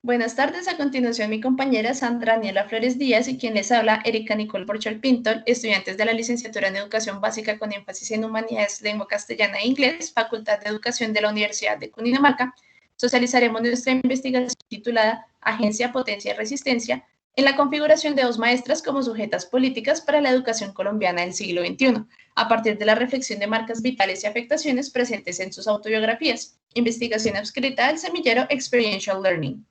Buenas tardes, a continuación mi compañera Sandra Daniela Flores Díaz y quien les habla, Erika Nicole Porchel Pinto, estudiantes de la licenciatura en Educación Básica con énfasis en Humanidades, Lengua Castellana e Inglés, Facultad de Educación de la Universidad de Cundinamarca. Socializaremos nuestra investigación titulada Agencia, Potencia y Resistencia en la configuración de dos maestras como sujetas políticas para la educación colombiana del siglo XXI, a partir de la reflexión de marcas vitales y afectaciones presentes en sus autobiografías. Investigación adscrita al semillero Experiential Learning.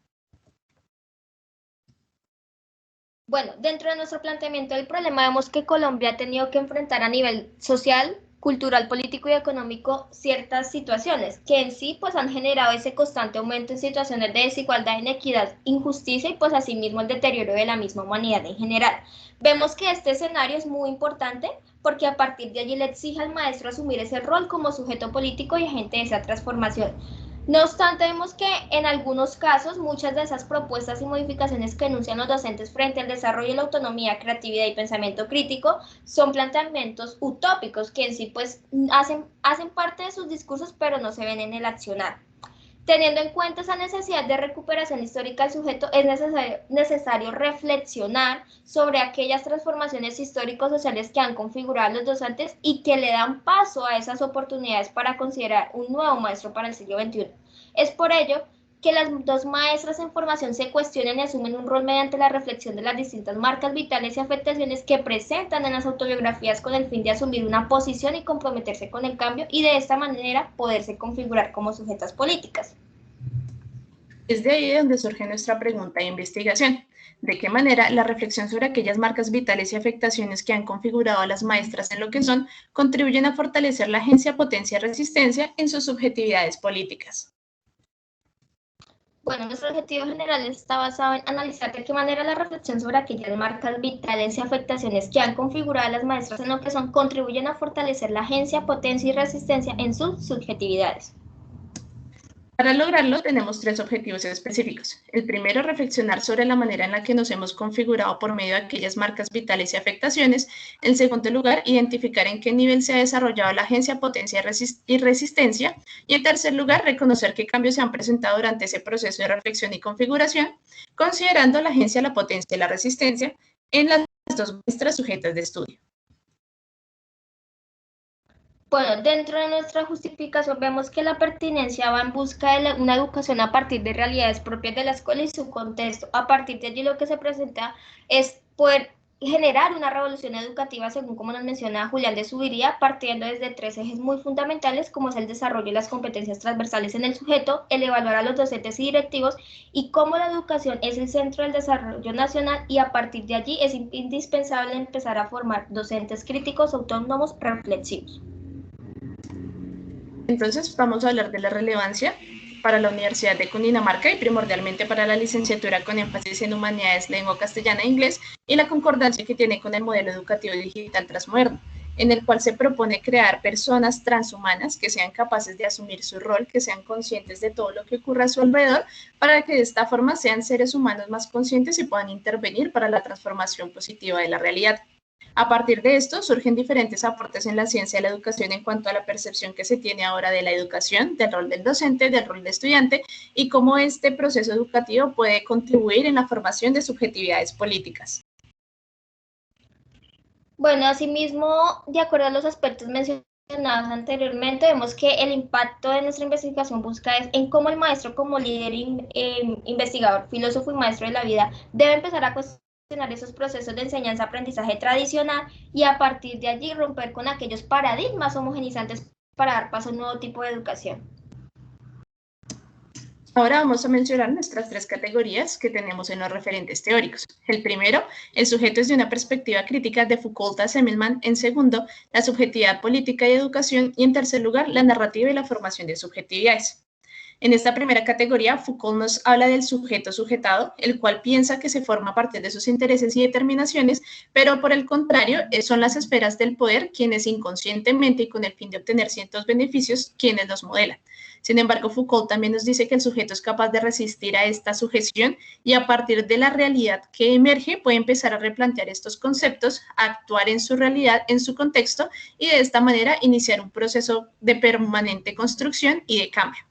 Bueno, dentro de nuestro planteamiento del problema vemos que Colombia ha tenido que enfrentar a nivel social, cultural, político y económico ciertas situaciones que en sí pues han generado ese constante aumento en situaciones de desigualdad, inequidad, injusticia y pues asimismo el deterioro de la misma humanidad en general. Vemos que este escenario es muy importante porque a partir de allí le exige al maestro asumir ese rol como sujeto político y agente de esa transformación. No obstante, vemos que en algunos casos muchas de esas propuestas y modificaciones que enuncian los docentes frente al desarrollo de la autonomía, creatividad y pensamiento crítico son planteamientos utópicos que en sí pues hacen parte de sus discursos pero no se ven en el accionar. Teniendo en cuenta esa necesidad de recuperación histórica del sujeto, es necesario reflexionar sobre aquellas transformaciones históricos-sociales que han configurado los docentes y que le dan paso a esas oportunidades para considerar un nuevo maestro para el siglo XXI. Es por ello que las dos maestras en formación se cuestionen y asumen un rol mediante la reflexión de las distintas marcas vitales y afectaciones que presentan en las autobiografías con el fin de asumir una posición y comprometerse con el cambio y de esta manera poderse configurar como sujetas políticas. Es de ahí donde surge nuestra pregunta de investigación. ¿De qué manera la reflexión sobre aquellas marcas vitales y afectaciones que han configurado a las maestras en lo que son contribuyen a fortalecer la agencia, potencia y resistencia en sus subjetividades políticas? Bueno, nuestro objetivo general está basado en analizar de qué manera la reflexión sobre aquellas marcas vitales y afectaciones que han configurado a las maestras en lo que son contribuyen a fortalecer la agencia, potencia y resistencia en sus subjetividades. Para lograrlo tenemos tres objetivos específicos. El primero, reflexionar sobre la manera en la que nos hemos configurado por medio de aquellas marcas vitales y afectaciones. En segundo lugar, identificar en qué nivel se ha desarrollado la agencia, potencia y resistencia. Y en tercer lugar, reconocer qué cambios se han presentado durante ese proceso de reflexión y configuración, considerando la agencia, la potencia y la resistencia en las dos muestras sujetas de estudio. Bueno, dentro de nuestra justificación vemos que la pertinencia va en busca de una educación a partir de realidades propias de la escuela y su contexto. A partir de allí lo que se presenta es poder generar una revolución educativa, según como nos menciona Julián de Subiría, partiendo desde tres ejes muy fundamentales, como es el desarrollo de las competencias transversales en el sujeto, el evaluar a los docentes y directivos, y cómo la educación es el centro del desarrollo nacional, y a partir de allí es indispensable empezar a formar docentes críticos, autónomos, reflexivos. Entonces vamos a hablar de la relevancia para la Universidad de Cundinamarca y primordialmente para la licenciatura con énfasis en Humanidades, Lengua Castellana e Inglés y la concordancia que tiene con el modelo educativo digital transmoderno, en el cual se propone crear personas transhumanas que sean capaces de asumir su rol, que sean conscientes de todo lo que ocurre a su alrededor, para que de esta forma sean seres humanos más conscientes y puedan intervenir para la transformación positiva de la realidad. A partir de esto surgen diferentes aportes en la ciencia de la educación en cuanto a la percepción que se tiene ahora de la educación, del rol del docente, del rol del estudiante y cómo este proceso educativo puede contribuir en la formación de subjetividades políticas. Bueno, asimismo, de acuerdo a los aspectos mencionados anteriormente, vemos que el impacto de nuestra investigación busca es en cómo el maestro como líder, investigador, filósofo y maestro de la vida debe empezar a cuestionar esos procesos de enseñanza-aprendizaje tradicional y a partir de allí romper con aquellos paradigmas homogenizantes para dar paso a un nuevo tipo de educación. Ahora vamos a mencionar nuestras tres categorías que tenemos en los referentes teóricos. El primero, el sujeto es de una perspectiva crítica de Foucault a Semmelmann. En segundo, la subjetividad política y educación. Y en tercer lugar, la narrativa y la formación de subjetividades. En esta primera categoría, Foucault nos habla del sujeto sujetado, el cual piensa que se forma a partir de sus intereses y determinaciones, pero por el contrario, son las esferas del poder quienes inconscientemente y con el fin de obtener ciertos beneficios, quienes los modelan. Sin embargo, Foucault también nos dice que el sujeto es capaz de resistir a esta sujeción y a partir de la realidad que emerge puede empezar a replantear estos conceptos, a actuar en su realidad, en su contexto y de esta manera iniciar un proceso de permanente construcción y de cambio.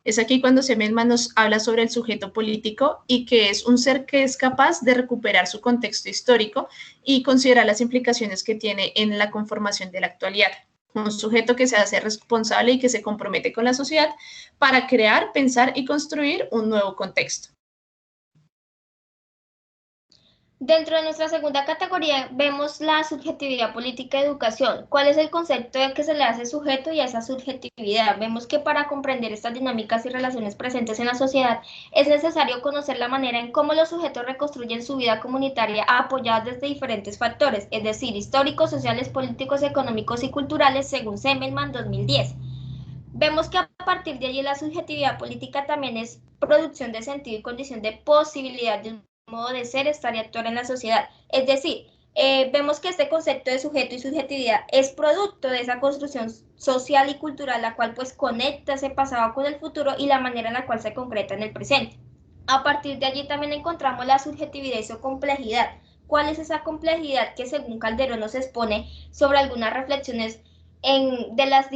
Es aquí cuando Semelman nos habla sobre el sujeto político y que es un ser que es capaz de recuperar su contexto histórico y considerar las implicaciones que tiene en la conformación de la actualidad. Un sujeto que se hace responsable y que se compromete con la sociedad para crear, pensar y construir un nuevo contexto. Dentro de nuestra segunda categoría vemos la subjetividad política de educación. ¿Cuál es el concepto de que se le hace sujeto y a esa subjetividad? Vemos que para comprender estas dinámicas y relaciones presentes en la sociedad es necesario conocer la manera en cómo los sujetos reconstruyen su vida comunitaria apoyados desde diferentes factores, es decir, históricos, sociales, políticos, económicos y culturales, según Semelman 2010. Vemos que a partir de allí la subjetividad política también es producción de sentido y condición de posibilidad de un modo de ser, estar y actuar en la sociedad. Es decir, vemos que este concepto de sujeto y subjetividad es producto de esa construcción social y cultural, la cual pues conecta ese pasado con el futuro y la manera en la cual se concreta en el presente. A partir de allí también encontramos la subjetividad y su complejidad. ¿Cuál es esa complejidad que según Calderón nos expone sobre algunas reflexiones de las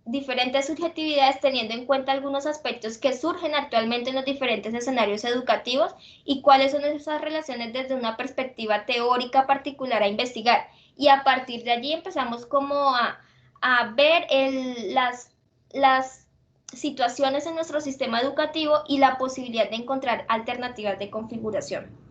diferentes subjetividades, teniendo en cuenta algunos aspectos que surgen actualmente en los diferentes escenarios educativos y cuáles son esas relaciones desde una perspectiva teórica particular a investigar? Y a partir de allí empezamos como a ver las situaciones en nuestro sistema educativo y la posibilidad de encontrar alternativas de configuración.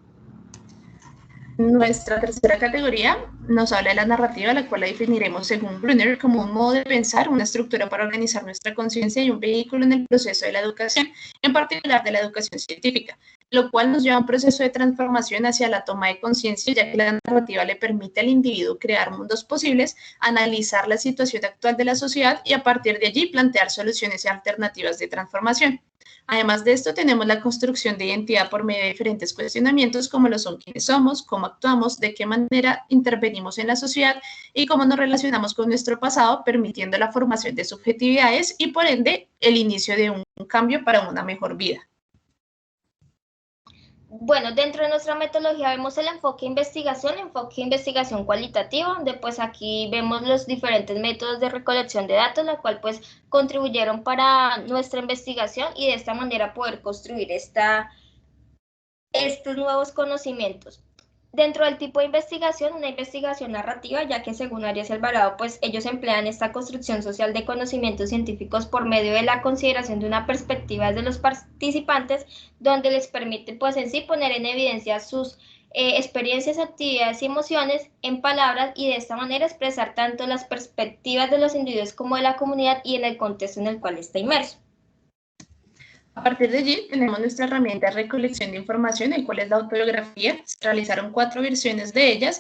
Nuestra tercera categoría nos habla de la narrativa, la cual la definiremos según Brunner como un modo de pensar, una estructura para organizar nuestra conciencia y un vehículo en el proceso de la educación, en particular de la educación científica, lo cual nos lleva a un proceso de transformación hacia la toma de conciencia, ya que la narrativa le permite al individuo crear mundos posibles, analizar la situación actual de la sociedad y a partir de allí plantear soluciones y alternativas de transformación. Además de esto, tenemos la construcción de identidad por medio de diferentes cuestionamientos, como lo son quiénes somos, cómo actuamos, de qué manera intervenimos en la sociedad y cómo nos relacionamos con nuestro pasado, permitiendo la formación de subjetividades y, por ende, el inicio de un cambio para una mejor vida. Bueno, dentro de nuestra metodología vemos el enfoque investigación cualitativa, donde pues aquí vemos los diferentes métodos de recolección de datos, la cual pues contribuyeron para nuestra investigación y de esta manera poder construir estos nuevos conocimientos. Dentro del tipo de investigación, una investigación narrativa, ya que según Arias Alvarado, pues ellos emplean esta construcción social de conocimientos científicos por medio de la consideración de una perspectiva de los participantes, donde les permite pues en sí poner en evidencia sus experiencias, actividades y emociones en palabras y de esta manera expresar tanto las perspectivas de los individuos como de la comunidad y en el contexto en el cual está inmerso. A partir de allí tenemos nuestra herramienta de recolección de información, el cual es la autobiografía. Se realizaron 4 versiones de ellas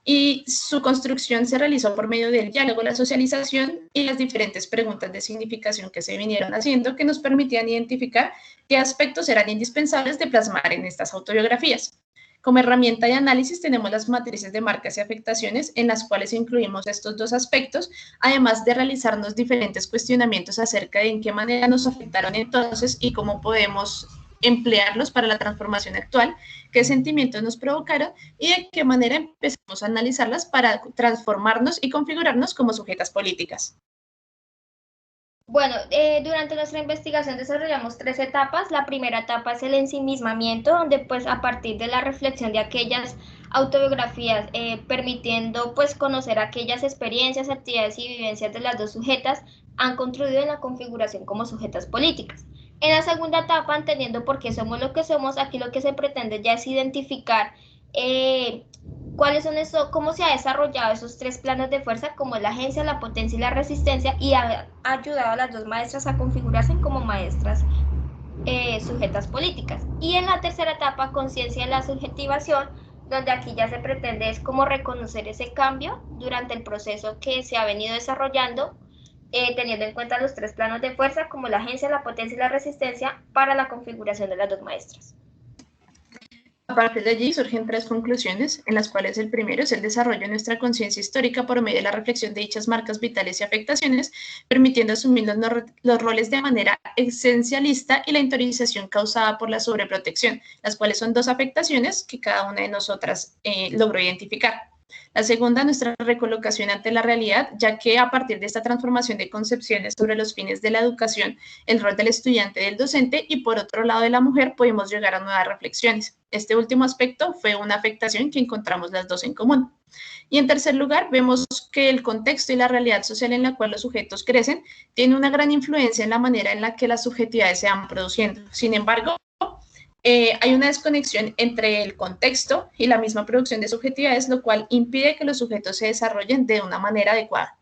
y su construcción se realizó por medio del diálogo, la socialización y las diferentes preguntas de significación que se vinieron haciendo que nos permitían identificar qué aspectos eran indispensables de plasmar en estas autobiografías. Como herramienta de análisis tenemos las matrices de marcas y afectaciones en las cuales incluimos estos 2 aspectos, además de realizarnos diferentes cuestionamientos acerca de en qué manera nos afectaron entonces y cómo podemos emplearlos para la transformación actual, qué sentimientos nos provocaron y de qué manera empezamos a analizarlas para transformarnos y configurarnos como sujetas políticas. Bueno, durante nuestra investigación desarrollamos 3 etapas. La primera etapa es el ensimismamiento, donde pues a partir de la reflexión de aquellas autobiografías, permitiendo pues conocer aquellas experiencias, actividades y vivencias de las 2 sujetas, han contribuido en la configuración como sujetas políticas. En la segunda etapa, entendiendo por qué somos lo que somos, aquí lo que se pretende ya es identificar cuáles son cómo se ha desarrollado esos 3 planos de fuerza, como la agencia, la potencia y la resistencia, y ha ayudado a las 2 maestras a configurarse como maestras sujetas políticas. Y en la tercera etapa, conciencia de la subjetivación, donde aquí ya se pretende es como reconocer ese cambio durante el proceso que se ha venido desarrollando, teniendo en cuenta los 3 planos de fuerza, como la agencia, la potencia y la resistencia, para la configuración de las 2 maestras. A partir de allí surgen 3 conclusiones, en las cuales el primero es el desarrollo de nuestra conciencia histórica por medio de la reflexión de dichas marcas vitales y afectaciones, permitiendo asumir los roles de manera esencialista y la interiorización causada por la sobreprotección, las cuales son 2 afectaciones que cada una de nosotras logró identificar. La segunda, nuestra recolocación ante la realidad, ya que a partir de esta transformación de concepciones sobre los fines de la educación, el rol del estudiante y del docente, y por otro lado de la mujer, podemos llegar a nuevas reflexiones. Este último aspecto fue una afectación que encontramos las dos en común. Y en tercer lugar, vemos que el contexto y la realidad social en la cual los sujetos crecen tiene una gran influencia en la manera en la que las subjetividades se van produciendo. Sin embargo, hay una desconexión entre el contexto y la misma producción de subjetividades, lo cual impide que los sujetos se desarrollen de una manera adecuada.